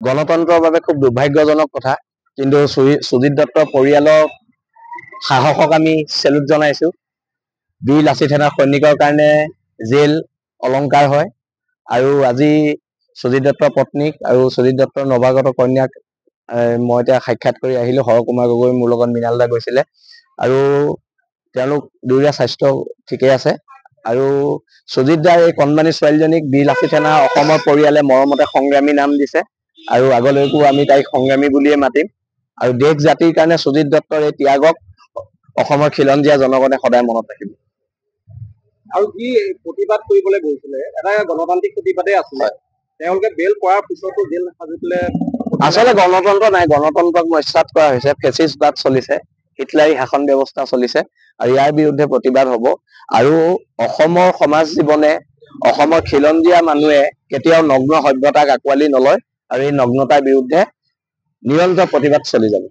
গণতন্ত্ৰৰ বাবে খুব দুৰ্ভাগ্যজনক কথা, কিন্তু সুজিত দত্তৰ পৰিয়ালৰ সাহসক আমি চেলুট জনাইছো। বীৰ লাচিত সেনাৰ সৈনিকৰ কাৰণে জেল অলংকাৰ হয়, আৰু আজি সুজিত দত্তৰ পত্নীক আৰু সুজিত দত্তৰ নৱাগত কন্যাক মই এতিয়া সাক্ষাৎ কৰি আহিলো। হৰকুমাৰ গগৈ মোৰ লগত মৃণাল দা গৈছিলে, আৰু তেওঁলোক দুয়োৰে স্বাস্থ্য ঠিকে আছে। আৰু সুজিত দাৰ এই কণমানি ছোৱালীজনীক বীৰ লাচিত সেনাৰ অসমৰ পৰিয়ালে মৰমতে সংগ্ৰামী নাম দিছে, আৰু আগলৈকো আমি তাইক সংগ্ৰামী বুলিয়ে মাতিম। আৰু দেশ জাতিৰ কাৰণে সুজিত দত্তৰ এই ত্যাগক অসমৰ খিলঞ্জীয়া জনগণে সদায় মনত ৰাখিব। আৰু যি প্ৰতিবাদ কৰিবলৈ গৈছিলে এটা গণতান্ত্ৰিক প্ৰতিবাদে আছিলে, তেওঁলোকে বেল পোৱাৰ পিছতো জেল সাজি পেলাই আচলতে গণতন্ত্ৰ নাই, গণতন্ত্ৰক নস্যাৎ কৰা হৈছে। ফেচিষ্টবাদ চলিছে, হিটলাৰী শাসন ব্যৱস্থা চলিছে, আৰু ইয়াৰ বিৰুদ্ধে প্ৰতিবাদ হ'ব। আৰু অসমৰ সমাজ জীৱনে, অসমৰ খিলঞ্জীয়া মানুহে কেতিয়াও নগ্ন সভ্যতাক আঁকোৱালি নলয়, আৰু এই নগ্নতাৰ বিৰুদ্ধে নিৰন্তৰ প্ৰতিবাদ চলি যাব।